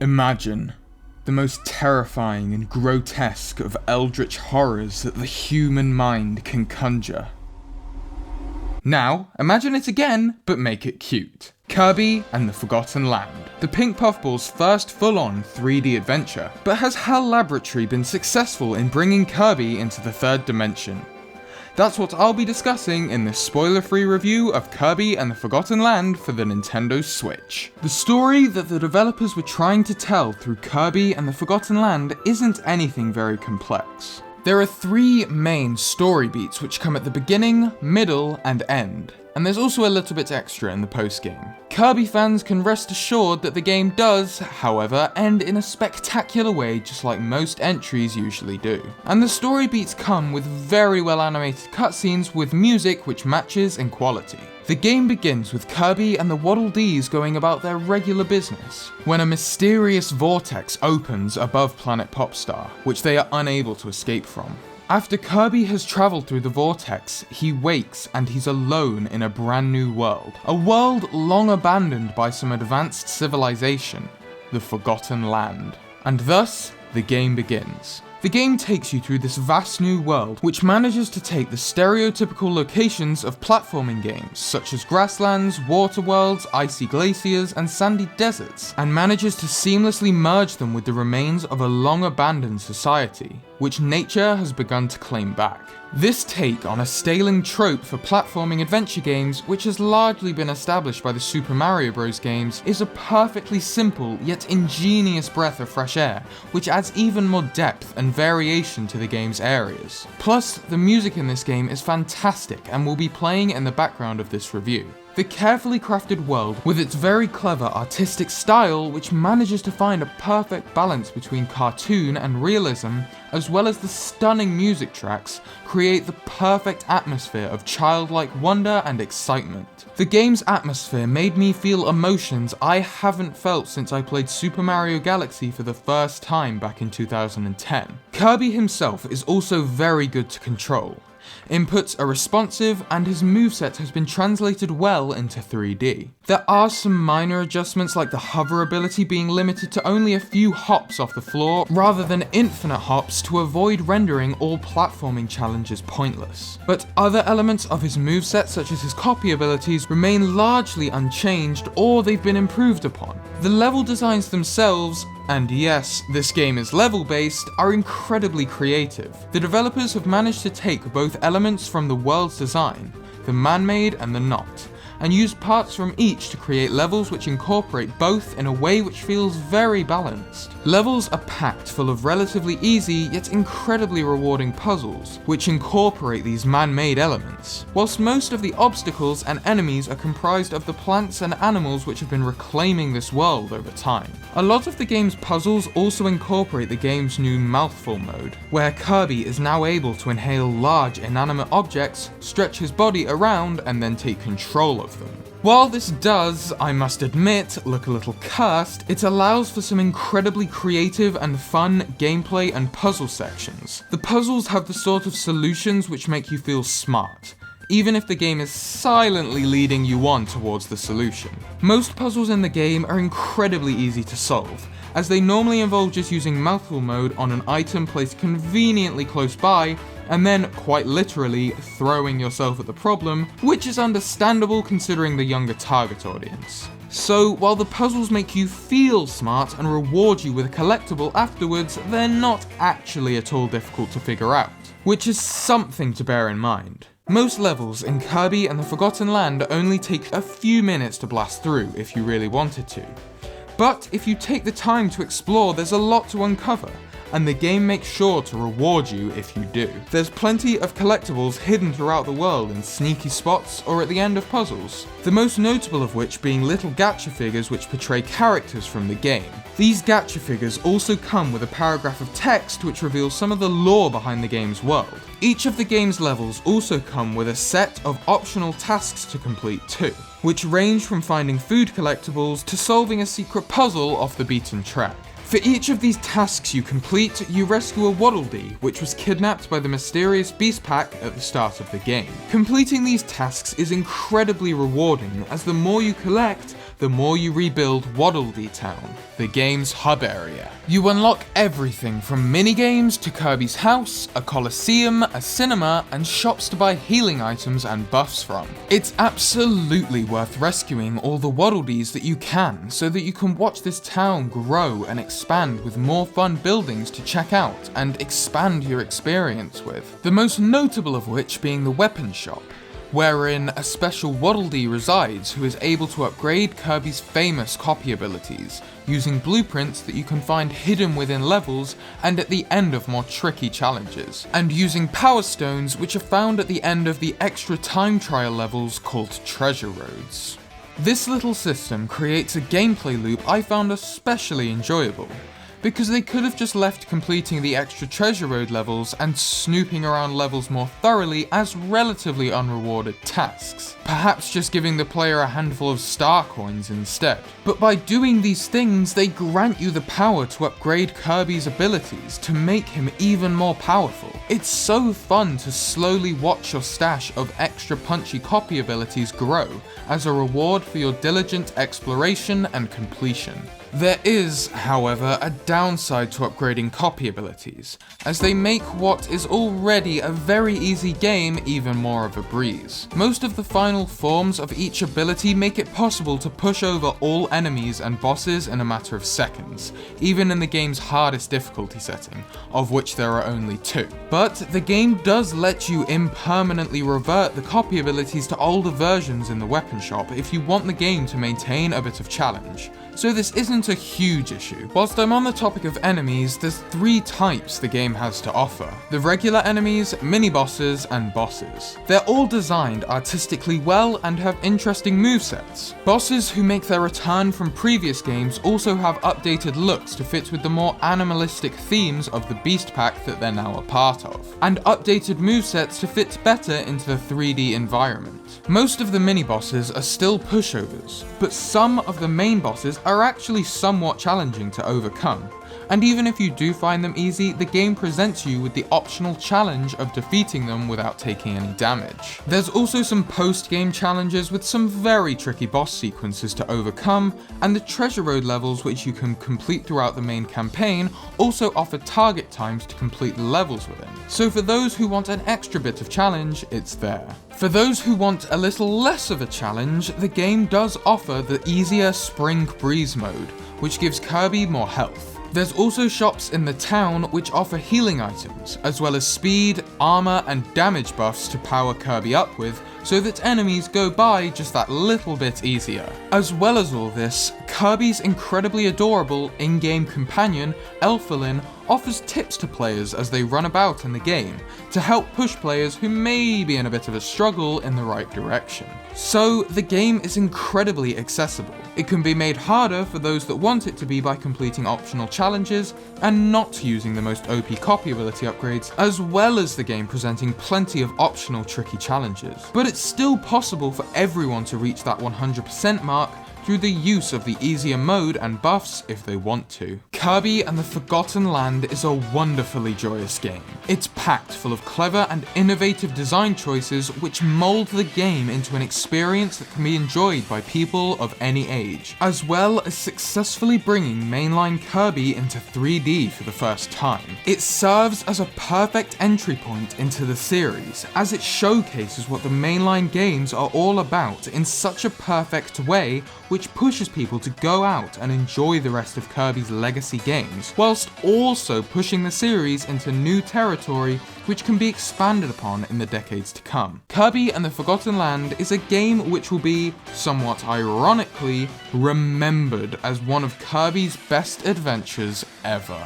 Imagine the most terrifying and grotesque of eldritch horrors that the human mind can conjure. Now, imagine it again, but make it cute. Kirby and the Forgotten Land, the pink puffball's first full-on 3D adventure. But has HAL Laboratory been successful in bringing Kirby into the third dimension? That's what I'll be discussing in this spoiler-free review of Kirby and the Forgotten Land for the Nintendo Switch. The story that the developers were trying to tell through Kirby and the Forgotten Land isn't anything very complex. There are three main story beats which come at the beginning, middle, and end. And there's also a little bit extra in the post-game. Kirby fans can rest assured that the game does, however, end in a spectacular way just like most entries usually do. And the story beats come with very well animated cutscenes with music which matches in quality. The game begins with Kirby and the Waddle Dees going about their regular business, when a mysterious vortex opens above Planet Popstar, which they are unable to escape from. After Kirby has travelled through the vortex, he wakes and he's alone in a brand new world. A world long abandoned by some advanced civilization, the Forgotten Land. And thus, the game begins. The game takes you through this vast new world, which manages to take the stereotypical locations of platforming games, such as grasslands, water worlds, icy glaciers, and sandy deserts, and manages to seamlessly merge them with the remains of a long-abandoned society, which nature has begun to claim back. This take on a staling trope for platforming adventure games, which has largely been established by the Super Mario Bros. Games, is a perfectly simple yet ingenious breath of fresh air, which adds even more depth and variation to the game's areas. Plus, the music in this game is fantastic and will be playing in the background of this review. The carefully crafted world, with its very clever artistic style which manages to find a perfect balance between cartoon and realism, as well as the stunning music tracks, create the perfect atmosphere of childlike wonder and excitement. The game's atmosphere made me feel emotions I haven't felt since I played Super Mario Galaxy for the first time back in 2010. Kirby himself is also very good to control. Inputs are responsive, and his moveset has been translated well into 3D. There are some minor adjustments, like the hover ability being limited to only a few hops off the floor, rather than infinite hops to avoid rendering all platforming challenges pointless. But other elements of his moveset, such as his copy abilities, remain largely unchanged, or they've been improved upon. The level designs themselves, and yes, this game is level-based, are incredibly creative. The developers have managed to take both elements from the world's design, the man-made and the not, and use parts from each to create levels which incorporate both in a way which feels very balanced. Levels are packed full of relatively easy yet incredibly rewarding puzzles, which incorporate these man-made elements, whilst most of the obstacles and enemies are comprised of the plants and animals which have been reclaiming this world over time. A lot of the game's puzzles also incorporate the game's new mouthful mode, where Kirby is now able to inhale large inanimate objects, stretch his body around, and then take control of them. While this does, I must admit, look a little cursed, it allows for some incredibly creative and fun gameplay and puzzle sections. The puzzles have the sort of solutions which make you feel smart, even if the game is silently leading you on towards the solution. Most puzzles in the game are incredibly easy to solve, as they normally involve just using mouthful mode on an item placed conveniently close by, and then, quite literally, throwing yourself at the problem, which is understandable considering the younger target audience. So, while the puzzles make you feel smart and reward you with a collectible afterwards, they're not actually at all difficult to figure out, which is something to bear in mind. Most levels in Kirby and the Forgotten Land only take a few minutes to blast through if you really wanted to. But if you take the time to explore, there's a lot to uncover, and the game makes sure to reward you if you do. There's plenty of collectibles hidden throughout the world in sneaky spots or at the end of puzzles, the most notable of which being little gacha figures which portray characters from the game. These gacha figures also come with a paragraph of text which reveals some of the lore behind the game's world. Each of the game's levels also come with a set of optional tasks to complete too, which range from finding food collectibles to solving a secret puzzle off the beaten track. For each of these tasks you complete, you rescue a Waddle Dee, which was kidnapped by the mysterious Beast Pack at the start of the game. Completing these tasks is incredibly rewarding, as the more you collect, the more you rebuild Waddle Dee Town, the game's hub area. You unlock everything from minigames to Kirby's house, a coliseum, a cinema, and shops to buy healing items and buffs from. It's absolutely worth rescuing all the Waddle Dees that you can, so that you can watch this town grow and expand with more fun buildings to check out and expand your experience with. The most notable of which being the weapon shop, wherein a special Waddle Dee resides who is able to upgrade Kirby's famous copy abilities, using blueprints that you can find hidden within levels and at the end of more tricky challenges, and using power stones which are found at the end of the extra time trial levels called treasure roads. This little system creates a gameplay loop I found especially enjoyable, because they could have just left completing the extra treasure road levels and snooping around levels more thoroughly as relatively unrewarded tasks, perhaps just giving the player a handful of star coins instead. But by doing these things, they grant you the power to upgrade Kirby's abilities to make him even more powerful. It's so fun to slowly watch your stash of extra punchy copy abilities grow as a reward for your diligent exploration and completion. There is, however, a downside to upgrading copy abilities, as they make what is already a very easy game even more of a breeze. Most of the final forms of each ability make it possible to push over all enemies and bosses in a matter of seconds, even in the game's hardest difficulty setting, of which there are only 2. But the game does let you impermanently revert the copy abilities to older versions in the weapon shop if you want the game to maintain a bit of challenge. So this isn't a huge issue. Whilst I'm on the topic of enemies, there's 3 types the game has to offer: the regular enemies, mini-bosses, and bosses. They're all designed artistically well and have interesting movesets. Bosses who make their return from previous games also have updated looks to fit with the more animalistic themes of the Beast Pack that they're now a part of, and updated movesets to fit better into the 3D environment. Most of the mini-bosses are still pushovers, but some of the main bosses are actually somewhat challenging to overcome, and even if you do find them easy, the game presents you with the optional challenge of defeating them without taking any damage. There's also some post-game challenges with some very tricky boss sequences to overcome, and the treasure road levels which you can complete throughout the main campaign also offer target times to complete the levels within. So for those who want an extra bit of challenge, it's there. For those who want a little less of a challenge, the game does offer the easier Spring Breeze mode, which gives Kirby more health. There's also shops in the town which offer healing items, as well as speed, armor, and damage buffs to power Kirby up with, so that enemies go by just that little bit easier. As well as all this, Kirby's incredibly adorable in-game companion, Elfilin, offers tips to players as they run about in the game, to help push players who may be in a bit of a struggle in the right direction. So the game is incredibly accessible. It can be made harder for those that want it to be by completing optional challenges and not using the most OP copy ability upgrades, as well as the game presenting plenty of optional tricky challenges. But it's still possible for everyone to reach that 100% mark through the use of the easier mode and buffs if they want to. Kirby and the Forgotten Land is a wonderfully joyous game. It's packed full of clever and innovative design choices which mold the game into an experience that can be enjoyed by people of any age, as well as successfully bringing mainline Kirby into 3D for the first time. It serves as a perfect entry point into the series, as it showcases what the mainline games are all about in such a perfect way, which pushes people to go out and enjoy the rest of Kirby's legacy games, whilst also pushing the series into new territory which can be expanded upon in the decades to come. Kirby and the Forgotten Land is a game which will be, somewhat ironically, remembered as one of Kirby's best adventures ever.